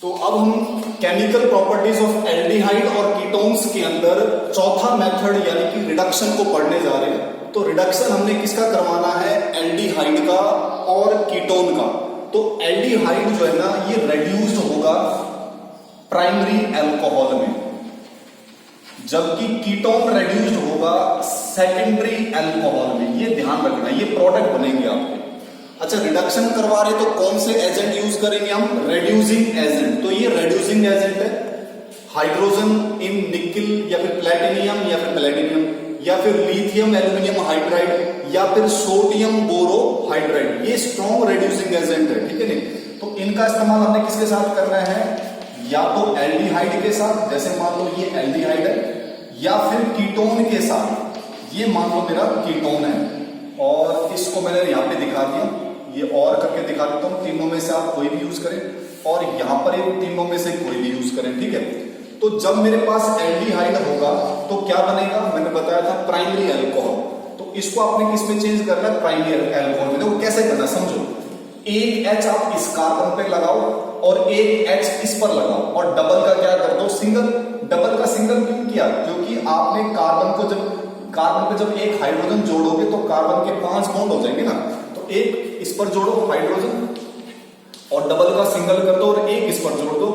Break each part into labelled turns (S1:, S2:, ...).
S1: तो अब हम केमिकल प्रॉपर्टीज ऑफ एल्डिहाइड और कीटोन्स के अंदर चौथा मेथड यानी कि रिडक्शन को पढ़ने जा रहे हैं। तो रिडक्शन हमने किसका करवाना है? एल्डिहाइड का और कीटोन का। तो एल्डिहाइड जो है ना ये रेड्यूस्ड होगा प्राइमरी अल्कोहल में, जबकि कीटोन रेड्यूस्ड होगा सेकेंडरी अल्कोहल में। ये ध्यान रखना, ये प्रोडक्ट बनेंगे आपके। अच्छा, रिडक्शन करवा रहे तो कौन से एजेंट यूज करेंगे हम? Reducing agent. तो ये रेड्यूसिंग एजेंट है, हाइड्रोजन इन निकिल या फिर प्लेटिनियम या फिर प्लेटिनियम या फिर लिथियम एल्यूमिनियम हाइड्राइड या फिर सोडियम बोरो हाइड्राइड। ये स्ट्रॉन्ग रेड्यूसिंग एजेंट है, ठीक है नहीं? तो इनका इस्तेमाल हमने किसके साथ करना है? या तो एल्डिहाइड के साथ, जैसे मान लो ये एल्डिहाइड है, या फिर कीटोन के साथ। ये मान लो मेरा कीटोन है और इसको मैंने यहां पे दिखा दिया, ये और करके दिखा देता हूं। तीनों में से आप कोई भी यूज करें और यहां पर एक तीनों में से कोई भी यूज करें, ठीक है? तो जब मेरे पास एल्डिहाइड होगा तो क्या बनेगा? मैंने बताया था प्राइमरी अल्कोहल। तो इसको आपने किस में चेंज करना है? प्राइमरी अल्कोहल में। देखो कैसे करना, समझो। एक H आप इस कार्बन पे लगाओ और एक H इस पर लगाओ और डबल का क्या कर दो? सिंगल। डबल का सिंगल क्यों किया? क्योंकि आपने कार्बन पे जब एक हाइड्रोजन जोड़ोगे तो कार्बन के 5 बॉन्ड हो जाएंगे ना। तो एक इस पर जोड़ो हाइड्रोजन और डबल का सिंगल कर दो और एक इस पर जोड़ दो,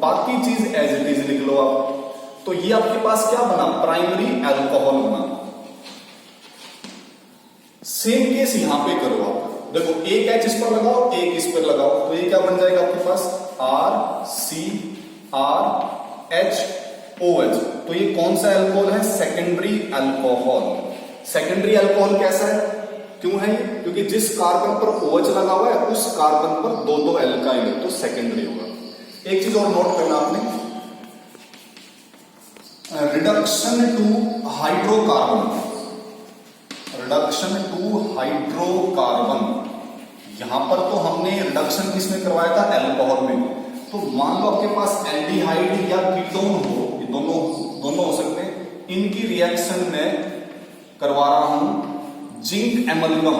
S1: बाकी चीज एज इट इज लिख लो आप। तो ये आपके पास क्या बना? प्राइमरी अल्कोहल बना। सेम केस यहां पे करो आप। देखो एक H इस पर लगाओ, एक इस पर लगाओ, तो ये क्या बन जाएगा आपके पास? RCRHOH। तो ये कौन सा अल्कोहल है? Secondary alcohol. सेकेंडरी अल्कोहल कैसा है? क्यों है ये? क्योंकि जिस कार्बन पर OH लगा हुआ है उस कार्बन पर दो एल्काइल है, तो सेकेंडरी होगा। एक चीज और नोट करना आपने, reduction to hydrocarbon. Reduction to hydrocarbon, यहां पर तो हमने रिडक्शन किसमें करवाया था? अल्कोहल में। तो मान लो आपके पास एल्डिहाइड या कीटोन हो, ये दोनों हो सकते हैं। इनकी रिएक्शन में करवा रहा हूं जिंक एमलगम,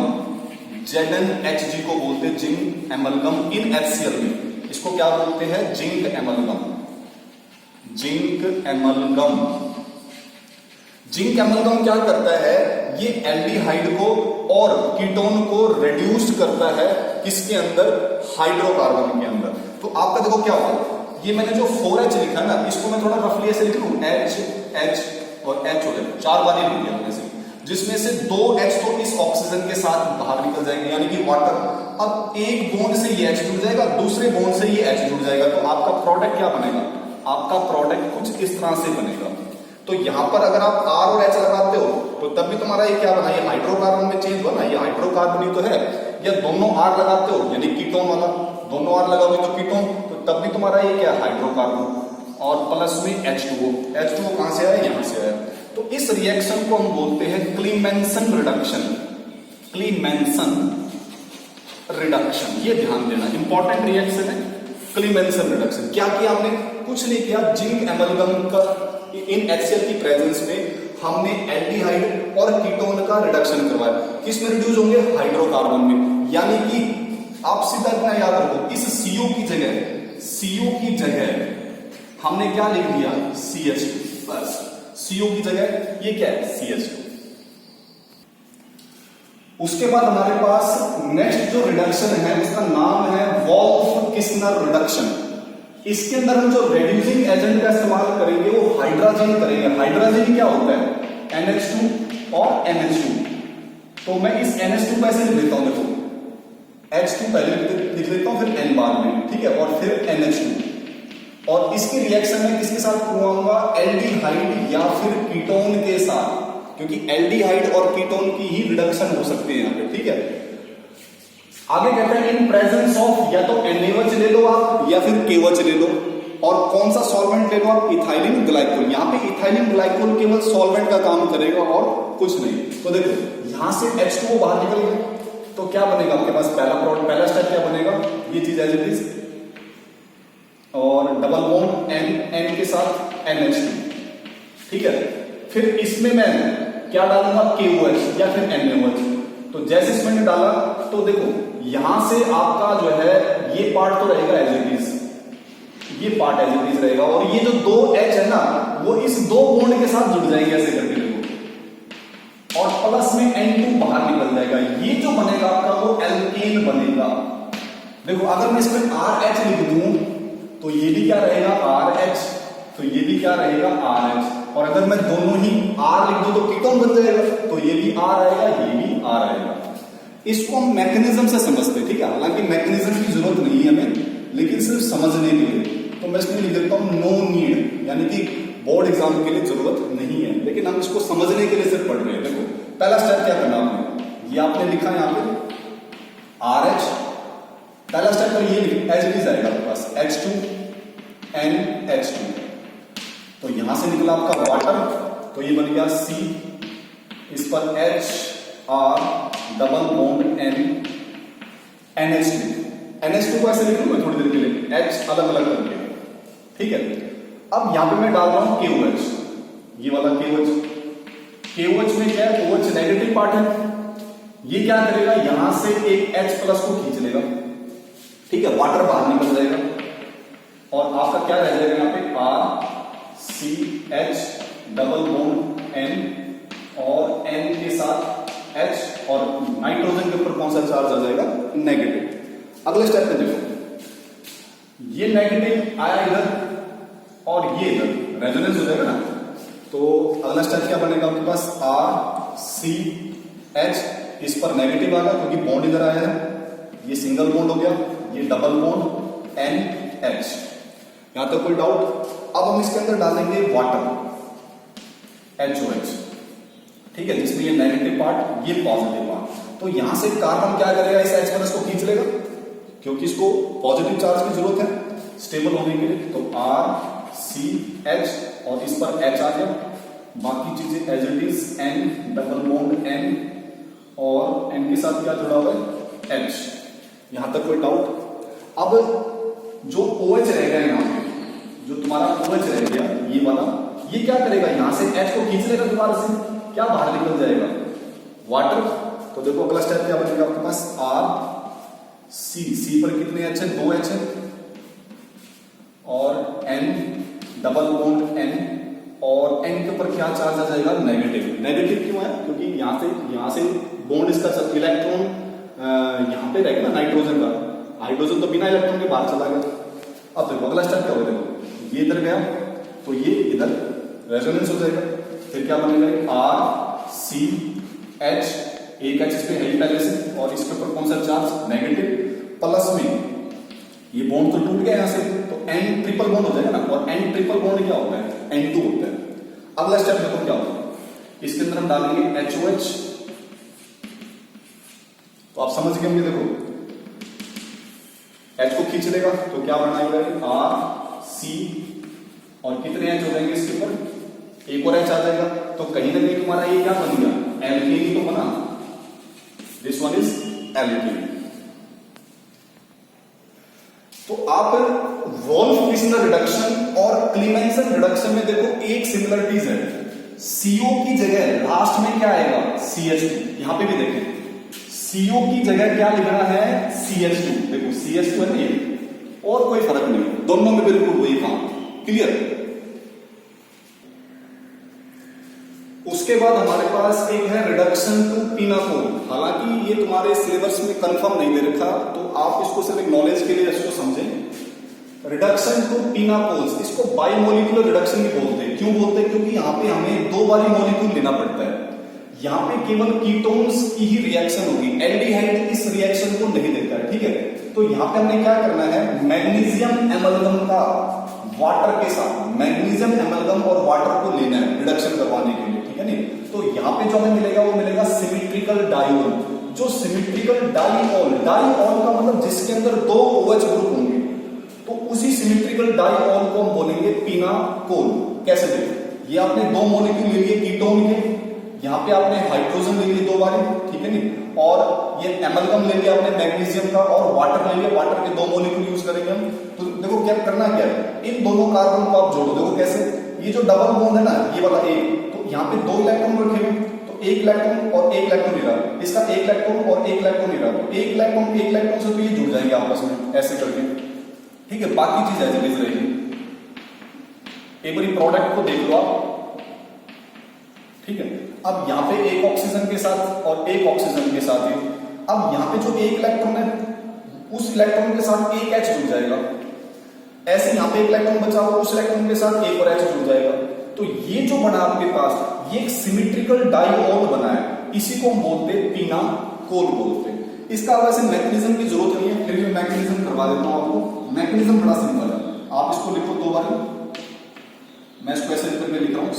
S1: ZnHG को बोलते हैं जिंक एमलगम इन HCl में। इसको क्या बोलते हैं? Zinc amalgam. Zinc amalgam, zinc amalgam क्या करता है? ये एल्डिहाइड को और कीटोन को रिड्यूस करता है किसके अंदर? हाइड्रोकार्बन के अंदर। तो आपका देखो क्या होगा, ये मैंने जो 4H लिखा है ना, इसको मैं थोड़ा रफली ऐसे लिख लूं, H H और H हो जाए, 4 बार लिख दिया मैंने, जिसमें से 2 H तो इस ऑक्सीजन के साथ बाहर निकल जाएंगे यानी कि वाटर। अब एक बॉन्ड से ये H जुड़ जाएगा, दूसरे बॉन्ड से ये H जुड़ जाएगा, तो आपका प्रोडक्ट क्या बनेगा? आपका प्रोडक्ट कुछ इस तरह से बनेगा। तो यहां पर अगर आप R और H लगाते हो तो तब भी तुम्हारा ये क्या बना? ये हाइड्रोकार्बन में चेंज हुआ ना, ये हाइड्रोकार्बन ही तो है। या दोनों R लगाते हो यानी कीटोन वाला, दोनों R लगाओगे तो कीटोन, तो तब भी तुम्हारा ये क्या? हाइड्रोकार्बन। और प्लस में H2O। H2O कहां से आया? यहां से आया। तो इस रिएक्शन को हम बोलते हैं क्लीमेंसन रिडक्शन। क्लीमेंसन रिडक्शन, ये ध्यान देना, इंपॉर्टेंट रिएक्शन है क्लीमेंसन रिडक्शन। क्या किया हमने? कुछ नहीं किया। जिंक एमलगम का इन HCl की प्रेजेंस में हमने एल्डिहाइड और कीटोन का रिडक्शन करवाया। किस में रिड्यूस होंगे? हाइड्रोकार्बन में। यानी कि आप सीधा इतना याद रखो, इस CO की जगह हमने क्या लिख दिया? CH। बस CO की जगह ये क्या है? CH। उसके बाद हमारे पास नेक्स्ट जो रिडक्शन है उसका नाम है वोल्फ-किस्नर रिडक्शन। इसके अंदर हम जो रेड्यूसिंग एजेंट का इस्तेमाल करेंगे वो हाइड्रोजन करेंगे। हाइड्रोजन क्या होता है? NH2 और NH2। तो मैं इस NH2 को ऐसे लिख देता हूं, देखो H2 पहले लिख देता हूं, फिर N बाद में, ठीक है, और फिर NH2। और इसकी रिएक्शन में किसके साथ करवाऊंगा? एल्डिहाइड या फिर कीटोन के साथ, क्योंकि एल्डिहाइड और कीटोन की ही रिडक्शन हो सकती है यहां पे, ठीक है। आगे कहते हैं इन प्रेजेंस ऑफ, या तो NaOH ले लो आप या फिर KOH ले लो, और कौन सा सॉल्वेंट ले लो आप? Ethylene glycol. यहां पे इथाइलिन ग्लाइकोल केवल सॉल्वेंट का काम करेगा और कुछ नहीं। तो देखो यहां से H2O बाहर निकल गया, तो क्या बनेगा आपके पास? पहला स्टेप क्या बनेगा? ये चीज एज इट इज, और डबल बॉन्ड N के साथ NH2, ठीक है। फिर इसमें मैं क्या डालूंगा? KOH या फिर NaOH। तो जैसे इसमें डाला तो देखो यहां से आपका जो है ये पार्ट तो रहेगा एज इट इज, ये पार्ट एज इट इज रहेगा, और ये जो दो H है ना वो इस दो बॉन्ड के साथ जुड़ जाएंगे ऐसे करके देखो, और प्लस में N2 बाहर निकल जाएगा। ये जो बनेगा आपका वो एल्केन बनेगा। देखो अगर मैं इसमें RH लिख दूं तो ये भी क्या रहेगा RH, तो ये भी क्या रहेगा RH, और अगर मैं दोनों ही R लिख दूं तो कीटोन बन जाएगा, तो ये भी R आएगा ये भी R आएगा। इसको हम मैकेनिज्म से समझते हैं, ठीक है, हालांकि मैकेनिज्म की जरूरत नहीं है हमें, लेकिन सिर्फ समझने के लिए। तो मैं इसमें लिख देता हूं नो नीड, यानी कि बोर्ड एग्जाम के लिए जरूरत नहीं है, लेकिन हम इसको समझने के लिए सिर्फ पढ़ रहे हैं। देखो पहला स्टेप क्या करना आपने, ये आपने लिखा यहां पे RH, पहला स्टेप पर ये एज इट इज आएगा आपके पास H2NH2, तो यहां से निकला आपका वाटर, तो ये बन गया C, इस पर HR double bond N NH2, NH2 को ऐसे लिख लूं मैं थोड़ी देर के लिए, H अलग अलग करके, ठीक है। अब यहां पे मैं डाल रहा हूं KOH, ये वाला KOH में क्या है, OH नेगेटिव पार्ट है, ये क्या करेगा यहां से एक H प्लस को खींच लेगा, ठीक है, वाटर बाहर निकल जाएगा, और आपका क्या रह जाएगा यहां पे RCH डबल बॉन्ड N, और N के साथ H, और नाइट्रोजन के ऊपर कौन सा चार्ज आ जाएगा, नेगेटिव। अगले स्टेप पे देखो, ये नेगेटिव आया इधर और ये इधर रेजोनेंस हो जाएगा ना, तो अगला स्टेप क्या बनेगा आपके पास RCH, इस पर नेगेटिव आ गया क्योंकि बॉन्ड इधर आया है, ये सिंगल बॉन्ड हो गया, ये डबल बॉन्ड NH। यहां तक कोई डाउट? अब हम इसके अंदर डालेंगे वाटर HOH, ठीक है, जिसमें ये नेगेटिव पार्ट ये पॉजिटिव पार्ट, तो यहां से कार्बन क्या करेगा, इस H प्लस को खींच लेगा क्योंकि इसको पॉजिटिव चार्ज की जरूरत है स्टेबल होने के लिए, तो RCH और इस पर H आ गया, बाकी चीजें as it is N double bond N, और N के साथ क्या जुड़ा हुआ है H। यहां तक कोई डाउट? अब जो OH रह गया यहां पे, जो तुम्हारा OH रह गया ये वाला, ये क्या करेगा यहां से H को खींच लेगा दोबारा से, क्या बाहर निकल जाएगा, वाटर। तो देखो अगला स्टेप क्या बनेगा आपके पास C पर कितने H है, 2 H है, और N डबल बॉन्ड N, और N के ऊपर क्या चार्ज आ जाएगा, नेगेटिव। नेगेटिव क्यों है, क्योंकि यहां से बॉन्ड इसका इलेक्ट्रॉन यहां पे रहेगा ना नाइट्रोजन का, हाइड्रोजन तो बिना इलेक्ट्रॉन के बाहर चला गया। अब देखो अगला स्टेप क्या होगा, देखो ये इधर गया तो ये इधर रेजोनेंस हो जाएगा, फिर क्या बनेगा RCH, एक H इस पे है पहले से, और इसके ऊपर कौन सा चार्ज, नेगेटिव, प्लस में ये बॉन्ड तो टूट गया यहां से, तो N ट्रिपल बॉन्ड हो जाएगा ना, और N ट्रिपल बॉन्ड क्या होता है, N2 होता है। अगला स्टेप देखो क्या होगा, इसके अंदर हम डालेंगे HOH, तो आप समझ गए होंगे, देखो H को खींच लेगा तो क्या बनाएगा RC, और कितने H हो जाएंगे इसके ऊपर, एक और H आ जाएगा, तो कहीं ना कहीं तुम्हारा ये क्या बन गया, एल्केन तो बना, दिस वन इज एल्केन। तो आप वोल्फ-किस्लर रिडक्शन और क्लीमेंसन रिडक्शन में देखो एक सिमिलरिटीज है, CO की जगह लास्ट में क्या आएगा, CH2, यहां पे भी देखें CO की जगह क्या लिखना है, CH2, देखो CH2 है ना ये, और कोई फर्क नहीं, दोनों में बिल्कुल वही काम, क्लियर। उसके बाद हमारे पास एक है रिडक्शन टू पिनाकोल, हालांकि ये तुम्हारे सिलेबस में कंफर्म नहीं दे रखा, तो आप इसको सिर्फ एक नॉलेज के लिए इसको समझें। रिडक्शन टू पिनाकोल्स, इसको बाइमोलिकुलर रिडक्शन भी बोलते हैं। क्यों बोलते हैं, क्योंकि यहाँ पे हमें दो बारी मॉलिक्यूल लेना पड़ता है, यहाँ पे केवल कीटोन्स की ही रिएक्शन होगी, एल्डिहाइड इस रिएक्शन को नहीं देता है, ठीक है। तो यहाँ पे हमने क्या करना है, मैग्नीशियम एमलगम का वाटर के साथ, मैग्नीशियम एमलगम और वाटर को लेना है रिडक्शन करवाने के लिए, ठीक है नहीं। तो यहाँ पे जो हमें मिलेगा वो मिलेगा सिमेट्रिकल डाइओल, जो सिमेट्रिकल डाइओल, डाइओल का मतलब जिसके अंदर दो OH ग्रुप होंगे, तो उसी सिमेट्रिकल डाइओल को हम बोलेंगे पिनाकोल। कैसे देखो, ये आपने दो मॉलिक्यूल ले लिए कीटोन के, यहाँ पे आपने हाइड्रोजन ले लिए दो बारी, ठीक है नहीं, और ये एमलगम ले लिया आपने मैग्नीशियम का, और वाटर ले लिया, वाटर के दो मॉलिक्यूल यूज करेंगे हम। तो देखो क्या करना क्या है, इन दोनों कार्बन को आप जोड़ो, देखो कैसे, ये जो डबल बॉन्ड है ना, ये वाला एक, तो यहाँ पे दो इलेक्ट्रॉन रखे हुए, तो एक इलेक्ट्रॉन और एक इलेक्ट्रॉन ले रहा, इसका एक इलेक्ट्रॉन और एक इलेक्ट्रॉन ले रहा, तो एक इलेक्ट्रॉन से तो ये जुड़ जाएंगे आपस में ऐसे करके, ठीक है। बाकी चीज ऐसे रहेगी। एक बार प्रोडक्ट को देख लो आप, ठीक है। अब यहां पे एक ऑक्सीजन के साथ और एक ऑक्सीजन के साथ है। अब यहां पे जो एक इलेक्ट्रॉन है उस इलेक्ट्रॉन के साथ एक H जुड़ जाएगा, ऐसे यहां पे एक इलेक्ट्रॉन बचा हुआ उस इलेक्ट्रॉन के साथ एक और H जुड़ जाएगा। तो ये जो बना आपके पास ये एक सिमेट्रिकल डाइऑल बना है, इसी को हम बोलते हैं पिनाकोल बोलते हैं। इसका वैसे मैकेनिज्म की जरूरत नहीं है, फिर भी मैकेनिज्म करवा देता हूं आपको। मैकेनिज्म बड़ा सिंपल है, आप इसको लिखो दो बार, मैं इसको ऐसे करके लिख रहा हूं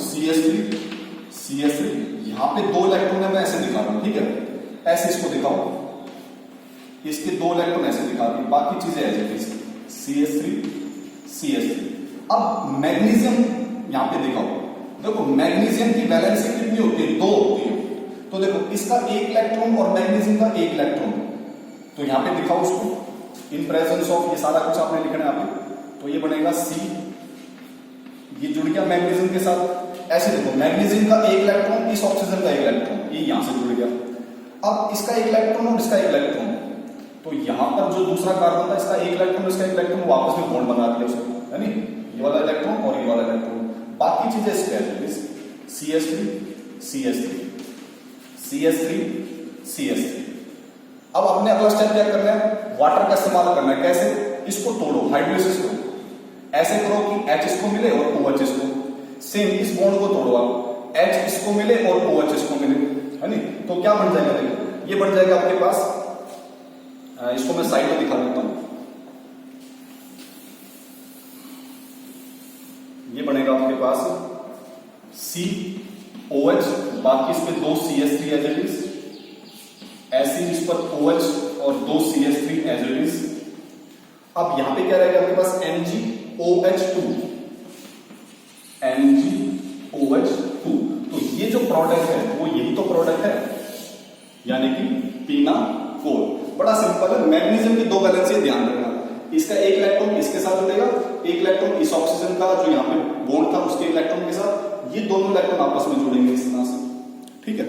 S1: CH3 यहां पे दो इलेक्ट्रॉन है, मैं ऐसे दिखा रहा हूं, ठीक है। ऐसे इसको दिखाओ, इसके दो इलेक्ट्रॉन ऐसे दिखा दिए, बाकी चीजें ऐसे CH3। अब मैग्नीशियम यहां पे दिखाओ, देखो मैग्नीशियम की वैलेंसी कितनी होती है, 2 होती है। तो देखो इसका एक इलेक्ट्रॉन और मैग्नीशियम का एक इलेक्ट्रॉन, तो यहां पे दिखाओ उसको इन प्रेजेंस ऑफ, ये सारा कुछ आपने लिखना है यहाँ पे। तो ये बनेगा C, ये जुड़ गया मैग्नीशियम के साथ। ऐसे देखो मैग्नीशियम का एक इलेक्ट्रॉन, इस ऑक्सीजन का एक इलेक्ट्रॉन, ये यहां से जुड़ गया। अब इसका एक इलेक्ट्रॉन और इसका एक इलेक्ट्रॉन, तो यहां पर जो दूसरा कार्बन था इसका एक इलेक्ट्रॉन इसका एक इलेक्ट्रन वापस में बॉन्ड बना दिया उसने, यानी ये वाला इलेक्ट्रॉन और ये वाला इलेक्ट्रॉन। बाकी चीजें इसके CH3। अब अपने अगला स्टेप क्या करना है, वाटर का इस्तेमाल करना है। कैसे, इसको तोड़ो, हाइड्रोलिसिस करो, ऐसे करो कि H इसको मिले और OH इसको। सेम इस बॉन्ड को तोड़ो आप, H इसको मिले और OH इसको मिले, है नी। तो क्या बन जाएगा, देखो ये बन जाएगा आपके पास, इसको मैं साइड में दिखा देता हूं, ये बनेगा आपके पास COH, बाकी इस पे 2 CH3 एज इट इज, ऐसे इस पर OH और 2 CH3 एज इट इज। अब यहां पे क्या रहेगा आपके पास NgOH2। तो ये जो प्रोडक्ट है वो यही तो प्रोडक्ट है, यानी कि पिनाकोल। बड़ा सिंपल है, मैग्नीशियम की 2 वैलेंसी ध्यान रखना, इसका एक इलेक्ट्रॉन इसके साथ जुड़ेगा, एक इलेक्ट्रॉन इस ऑक्सीजन का जो यहाँ पे बॉन्ड था उसके इलेक्ट्रॉन के साथ, ये दोनों इलेक्ट्रॉन आपस में जुड़ेंगे इस तरह से, ठीक है।